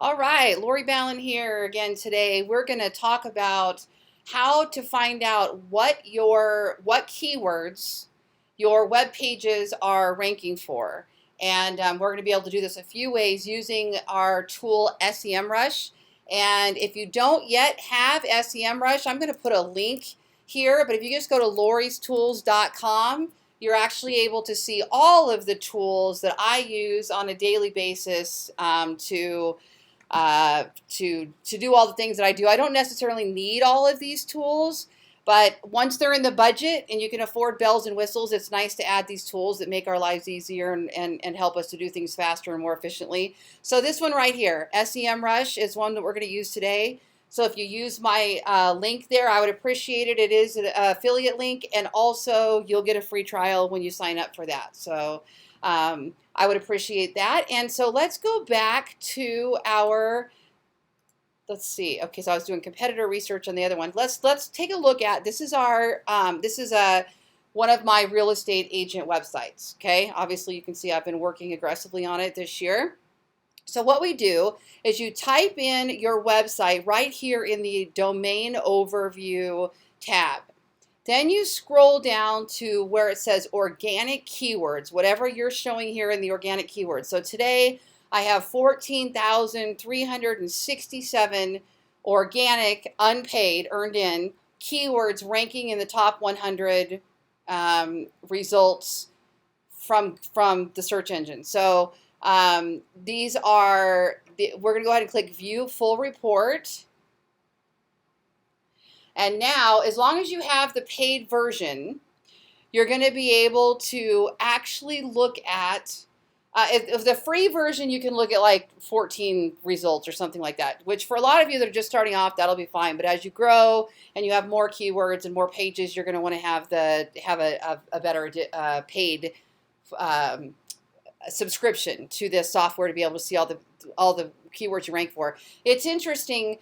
All right, Lori Ballen here again today. We're going to talk about how to find out what keywords your web pages are ranking for. And we're going to be able to do this a few ways using our tool SEMrush. And if you don't yet have SEMrush, I'm going to put a link here, but if you just go to loristools.com, you're actually able to see all of the tools that I use on a daily basis to do all the things that I do. I don't necessarily need all of these tools, but once they're in the budget and you can afford bells and whistles, it's nice to add these tools that make our lives easier and help us to do things faster and more efficiently. So this one right here, SEMrush, is one that we're going to use today. So if you use my link there, I would appreciate it. It is an affiliate link, and also you'll get a free trial when you sign up for that. So I would appreciate that. And so let's go back to our, let's see. Okay, so I was doing competitor research on the other one. Let's take a look at, this is our, one of my real estate agent websites. Okay, obviously you can see I've been working aggressively on it this year. So what we do is you type in your website right here in the domain overview tab. Then you scroll down to where it says organic keywords, whatever you're showing here in the organic keywords. So today I have 14,367 organic, unpaid, earned in keywords ranking in the top 100 results from the search engine. So these are, we're going to go ahead and click View Full Report. And now, as long as you have the paid version, you're going to be able to actually look at, if the free version, you can look at like 14 results or something like that, which for a lot of you that are just starting off, that'll be fine. But as you grow and you have more keywords and more pages, you're going to want to have a better paid subscription to this software to be able to see all the keywords you rank for. It's interesting.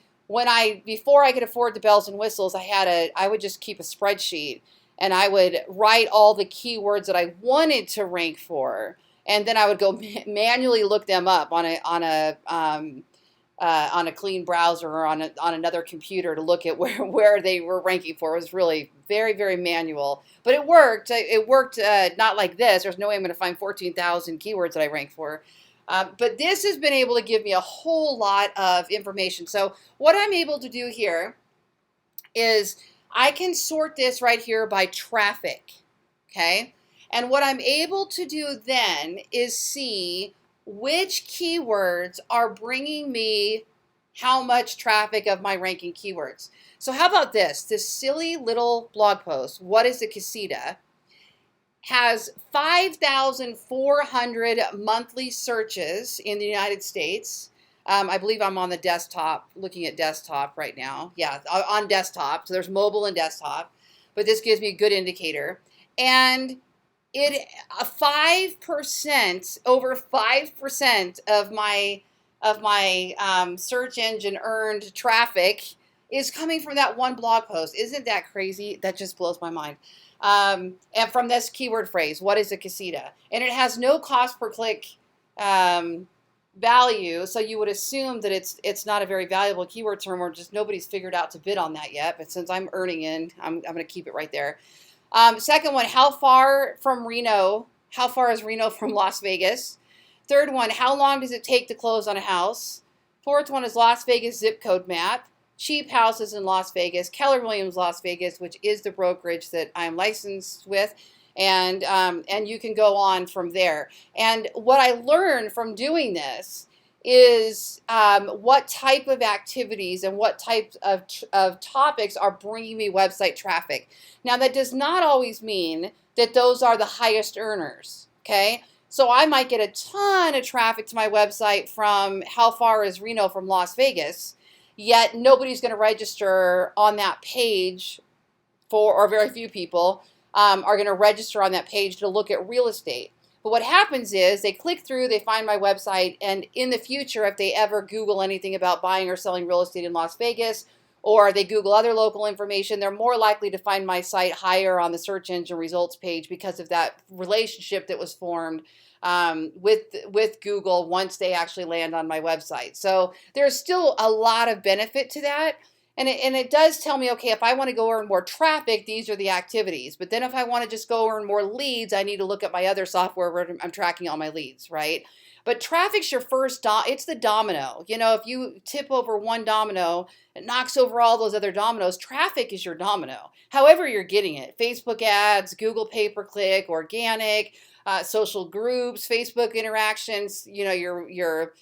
Before I could afford the bells and whistles, I would just keep a spreadsheet and I would write all the keywords that I wanted to rank for, and then I would go manually look them up on a clean browser or on another computer to look at where they were ranking for. It was really very, very manual, but it worked. It worked not like this. There's no way I'm going to find 14,000 keywords that I rank for. But this has been able to give me a whole lot of information. So what I'm able to do here is I can sort this right here by traffic, okay? And what I'm able to do then is see which keywords are bringing me how much traffic of my ranking keywords. So how about this silly little blog post, What is a Casita? Has 5,400 monthly searches in the United States. I believe I'm on the desktop, looking at desktop right now. Yeah, on desktop. So there's mobile and desktop, but this gives me a good indicator. And it 5%, over 5% of my search engine earned traffic is coming from that one blog post. Isn't that crazy? That just blows my mind. And from this keyword phrase, what is a casita? And it has no cost per click value, so you would assume that it's not a very valuable keyword term, or just nobody's figured out to bid on that yet. But since I'm earning in, I'm going to keep it right there. Second one, how far from Reno? How far is Reno from Las Vegas? Third one, how long does it take to close on a house? Fourth one is Las Vegas zip code map. Cheap houses in Las Vegas, Keller Williams Las Vegas, which is the brokerage that I'm licensed with, and you can go on from there. And what I learned from doing this is what type of activities and what types of topics are bringing me website traffic. Now, that does not always mean that those are the highest earners, okay? So I might get a ton of traffic to my website from how far is Reno from Las Vegas, yet nobody's going to register on that page or very few people are going to register on that page to look at real estate. But what happens is they click through, they find my website, and in the future, if they ever Google anything about buying or selling real estate in Las Vegas, or they Google other local information, they're more likely to find my site higher on the search engine results page because of that relationship that was formed with Google once they actually land on my website. So there's still a lot of benefit to that. And it does tell me, okay, if I want to go earn more traffic, these are the activities. But then if I want to just go earn more leads, I need to look at my other software where I'm tracking all my leads, right? But traffic's your first, it's the domino. You know, if you tip over one domino, it knocks over all those other dominoes. Traffic is your domino. However you're getting it, Facebook ads, Google pay-per-click, organic, social groups, Facebook interactions, you know, your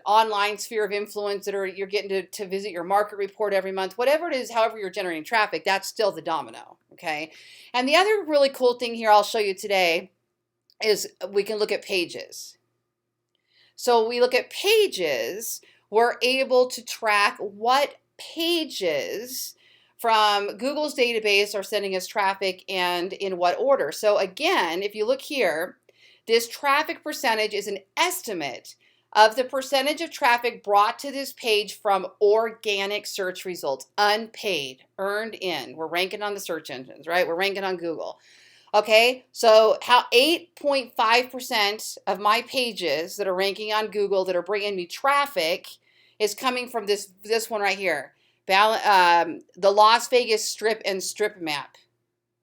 online sphere of influence that you're getting to visit your market report every month, whatever it is, however you're generating traffic, that's still the domino, okay? And the other really cool thing here I'll show you today is we can look at pages. So we look at pages, we're able to track what pages from Google's database are sending us traffic and in what order. So again, if you look here, this traffic percentage is an estimate of the percentage of traffic brought to this page from organic search results, unpaid, earned in. We're ranking on the search engines, right? We're ranking on Google. Okay, so how 8.5% of my pages that are ranking on Google that are bringing me traffic is coming from this one right here, the Las Vegas strip and strip map.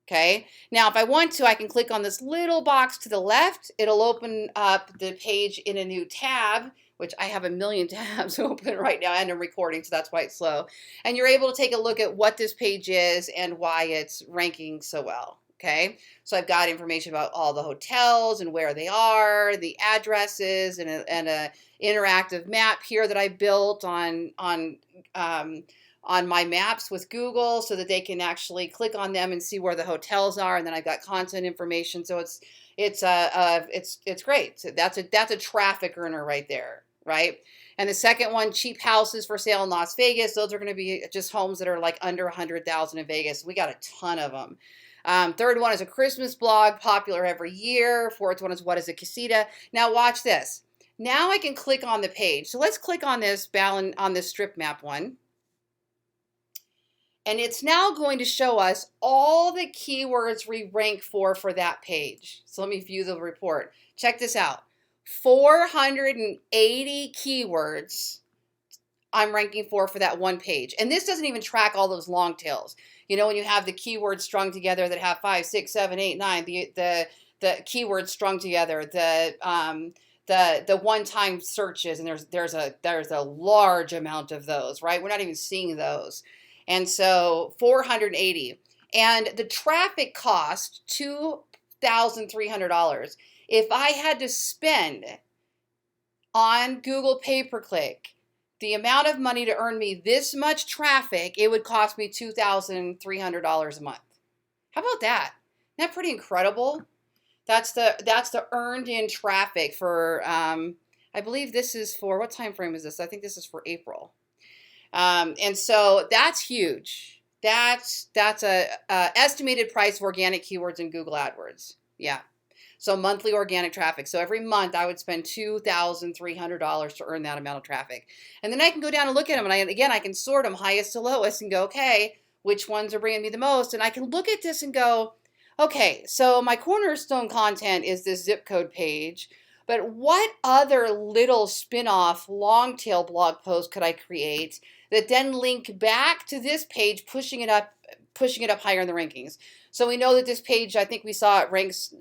Okay, now if I want to, I can click on this little box to the left. It'll open up the page in a new tab, which I have a million tabs open right now and I'm recording, so that's why it's slow. And you're able to take a look at what this page is and why it's ranking so well. Okay, so I've got information about all the hotels and where they are, the addresses, and a interactive map here that I built on my maps with Google so that they can actually click on them and see where the hotels are. And then I've got content information, so it's great. So that's a traffic earner right there, right? And the second one, cheap houses for sale in Las Vegas. Those are going to be just homes that are like under 100,000 in Vegas. We got a ton of them. Third one is a Christmas blog, popular every year. Fourth one is what is a casita. Now watch this. Now I can click on the page. So let's click on this Ballen, on this strip map one. And it's now going to show us all the keywords we rank for that page. So let me view the report. Check this out. 480 keywords I'm ranking for that one page. And this doesn't even track all those long tails. You know, when you have the keywords strung together that have 5, 6, 7, 8, 9, the keywords strung together, the one-time searches, and there's a large amount of those, right? We're not even seeing those. And so 480. And the traffic cost $2,300. If I had to spend on Google pay-per-click the amount of money to earn me this much traffic, it would cost me $2,300 a month. How about that? Isn't that pretty incredible? That's the earned in traffic for, I believe this is for, what time frame is this? I think this is for April. And so that's huge. That's a estimated price of organic keywords in Google AdWords. Yeah. So monthly organic traffic. So every month I would spend $2,300 to earn that amount of traffic. And then I can go down and look at them. And I can sort them highest to lowest and go, okay, which ones are bringing me the most? And I can look at this and go, okay, so my cornerstone content is this zip code page. But what other little spin-off long tail blog post could I create that then link back to this page, pushing it up higher in the rankings? So we know that this page, I think we saw it ranks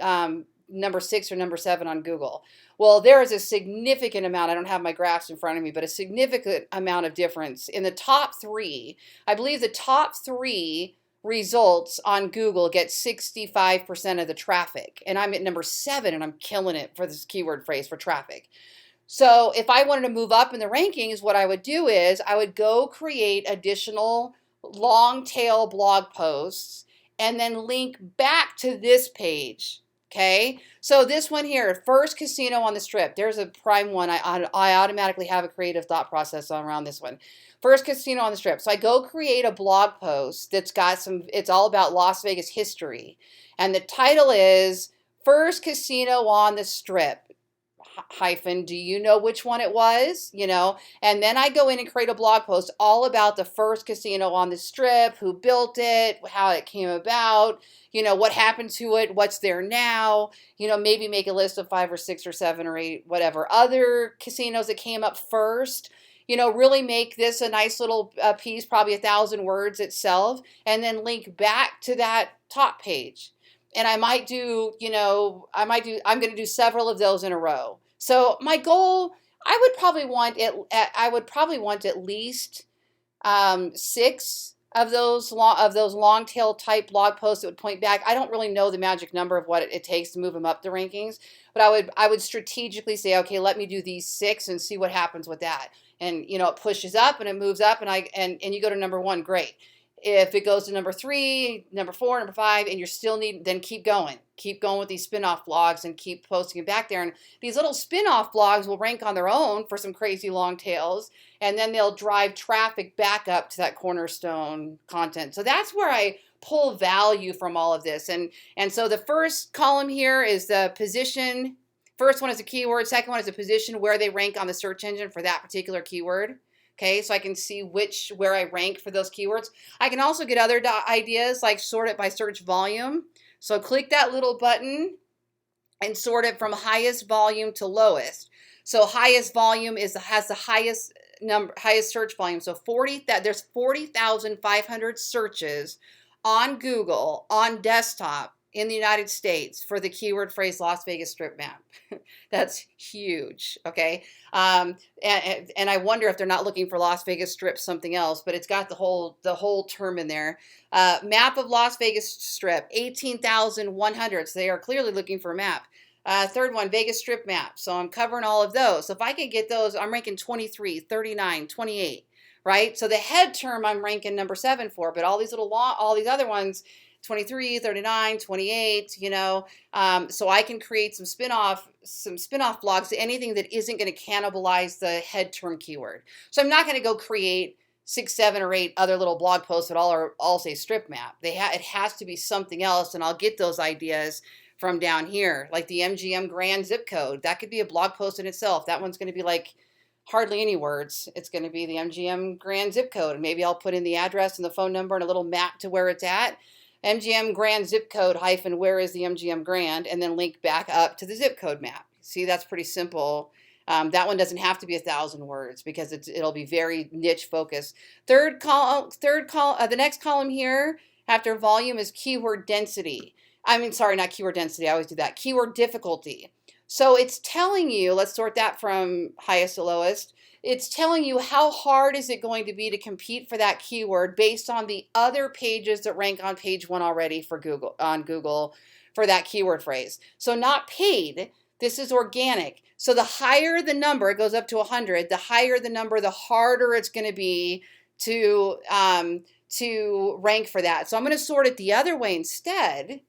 number 6 or number 7 on Google. Well, there is a significant amount, I don't have my graphs in front of me, but a significant amount of difference. In the top 3, I believe the top 3 results on Google get 65% of the traffic. And I'm at number 7 and I'm killing it for this keyword phrase for traffic. So if I wanted to move up in the rankings, what I would do is I would go create additional long tail blog posts and then link back to this page. Okay, so this one here, first casino on the strip. There's a prime one. I automatically have a creative thought process around this one. First casino on the strip. So I go create a blog post that's got it's all about Las Vegas history. And the title is First Casino on the Strip. hyphen, do you know which one it was? You know, and then I go in and create a blog post all about the first casino on the strip, who built it, how it came about, you know, what happened to it, what's there now, you know, maybe make a list of 5 or 6 or 7 or 8, whatever, other casinos that came up first. You know, really make this a nice little piece, probably 1,000 words itself, and then link back to that top page. And I might do, you know, I'm going to do several of those in a row. So my goal, I would probably want at least 6 of those long tail type blog posts that would point back. I don't really know the magic number of what it takes to move them up the rankings, but I would strategically say, okay, let me do these 6 and see what happens with that. And you know, it pushes up and it moves up, and you go to number 1, great. If it goes to number 3, number 4, number 5, and you're still then keep going with these spin-off blogs and keep posting it back there. And these little spin-off blogs will rank on their own for some crazy long tails, and then they'll drive traffic back up to that cornerstone content. So that's where I pull value from all of this. And so the first column here is the position. First one is a keyword. Second one is a position where they rank on the search engine for that particular keyword. Okay, so I can see where I rank for those keywords. I can also get other ideas like sort it by search volume. So click that little button and sort it from highest volume to lowest. So highest volume has the highest search volume. So there's 40,500 searches on Google on desktop in the United States for the keyword phrase Las Vegas Strip map. That's huge, okay? And I wonder if they're not looking for Las Vegas Strip something else, but it's got the whole term in there. Map of Las Vegas Strip, 18,100. So they are clearly looking for a map. Third one, Vegas Strip map. So I'm covering all of those. So if I could get those, I'm ranking 23, 39, 28, right? So the head term I'm ranking number 7 for, but all these other ones, 23, 39, 28, you know, so I can create some spin-off blogs to anything that isn't going to cannibalize the head term keyword. So I'm not going to go create 6, 7, or 8 other little blog posts that all say strip map. It has to be something else, and I'll get those ideas from down here, like the MGM Grand zip code. That could be a blog post in itself. That one's going to be like hardly any words. It's going to be the MGM Grand zip code, and maybe I'll put in the address and the phone number and a little map to where it's at. MGM Grand zip code hyphen where is the MGM Grand, and then link back up to the zip code map. See, that's pretty simple. That one doesn't have to be 1,000 words because it'll be very niche focused. The next column here after volume is keyword density. Not keyword density. I always do that. Keyword difficulty. So it's telling you, let's sort that from highest to lowest. It's telling you how hard is it going to be to compete for that keyword based on the other pages that rank on page 1 already for Google for that keyword phrase. So not paid, this is organic. So the higher the number, it goes up to 100, the higher the number, the harder it's going to be to rank for that. So I'm going to sort it the other way instead,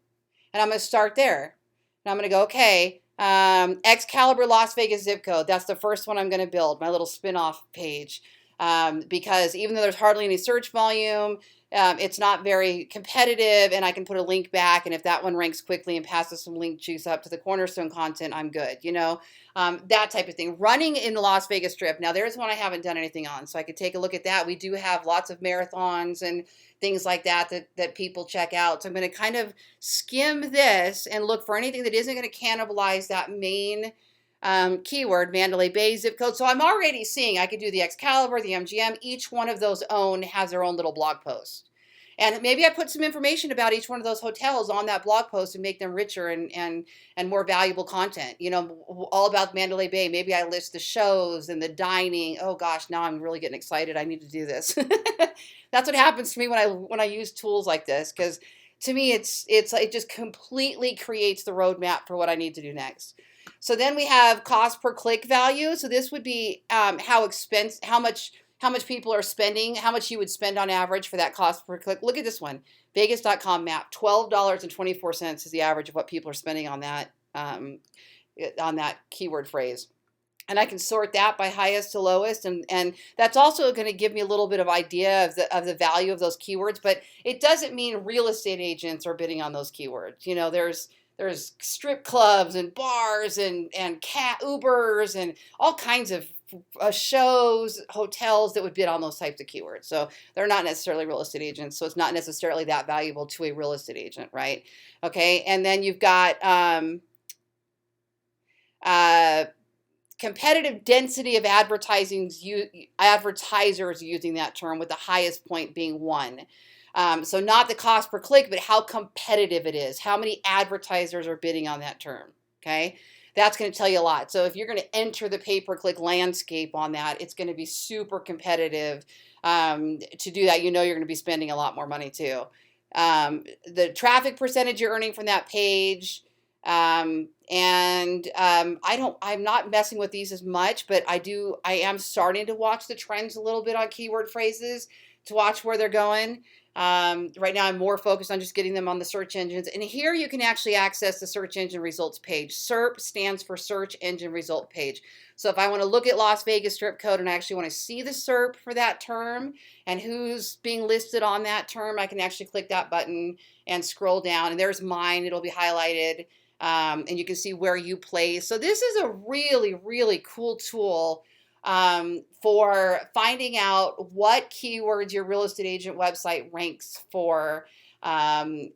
and I'm going to start there. And I'm going to go, okay, Excalibur Las Vegas zip code. That's the first one I'm going to build, my little spin-off page. Because even though there's hardly any search volume, it's not very competitive, and I can put a link back, and if that one ranks quickly and passes some link juice up to the cornerstone content, I'm good, you know, that type of thing. Running in the Las Vegas Strip. Now, there's one I haven't done anything on, so I could take a look at that. We do have lots of marathons and things like that people check out. So I'm going to kind of skim this and look for anything that isn't going to cannibalize that main keyword, Mandalay Bay zip code. So I'm already seeing I could do the Excalibur, the MGM. Each one of those has their own little blog post. And maybe I put some information about each one of those hotels on that blog post and make them richer and more valuable content. You know, all about Mandalay Bay. Maybe I list the shows and the dining. Oh gosh, now I'm really getting excited. I need to do this. That's what happens to me when I use tools like this, because to me it just completely creates the roadmap for what I need to do next. So then we have cost per click value. So this would be how much people are spending, how much you would spend on average for that cost per click. Look at this one, Vegas.com map, $12.24 is the average of what people are spending on that keyword phrase. And I can sort that by highest to lowest, and that's also going to give me a little bit of idea of the value of those keywords. But it doesn't mean real estate agents are bidding on those keywords. You know, there's there's strip clubs and bars and cat Ubers and all kinds of shows, hotels that would bid on those types of keywords. So they're not necessarily real estate agents. So it's not necessarily that valuable to a real estate agent, right? Okay, and then you've got competitive density of advertisers using that term, with the highest point being 1. So not the cost per click, but how competitive it is. How many advertisers are bidding on that term, okay? That's going to tell you a lot. So if you're going to enter the pay-per-click landscape on that, it's going to be super competitive. To do that, you're going to be spending a lot more money too. The traffic percentage you're earning from that page. I'm not messing with these as much, but I am starting to watch the trends a little bit on keyword phrases to watch where they're going. Right now I'm more focused on just getting them on the search engines. And here you can actually access the search engine results page. SERP stands for search engine result page. So if I want to look at Las Vegas strip code and I actually want to see the SERP for that term and who's being listed on that term, I can actually click that button and scroll down, and there's mine. It'll be highlighted. And you can see where you place. So this is a really, really cool tool for finding out what keywords your real estate agent website ranks for, and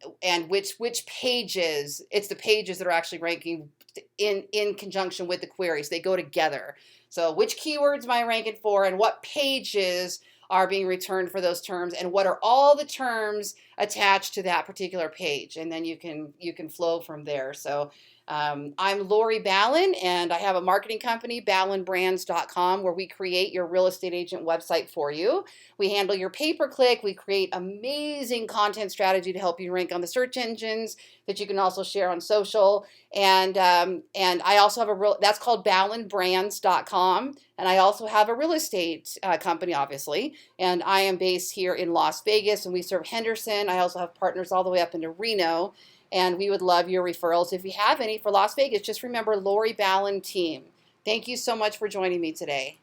which pages. It's the pages that are actually ranking in conjunction with the queries. They go together. So which keywords am I ranking for, and what pages are being returned for those terms, and what are all the terms attached to that particular page, and then you can flow from there. So I'm Lori Ballen, and I have a marketing company, ballenbrands.com, where we create your real estate agent website for you. We handle your pay-per-click. We create amazing content strategy to help you rank on the search engines that you can also share on social. And I also have that's called ballenbrands.com. And I also have a real estate company, obviously. And I am based here in Las Vegas, and we serve Henderson. I also have partners all the way up into Reno. And we would love your referrals. If you have any for Las Vegas, just remember Lori Ballen Team. Thank you so much for joining me today.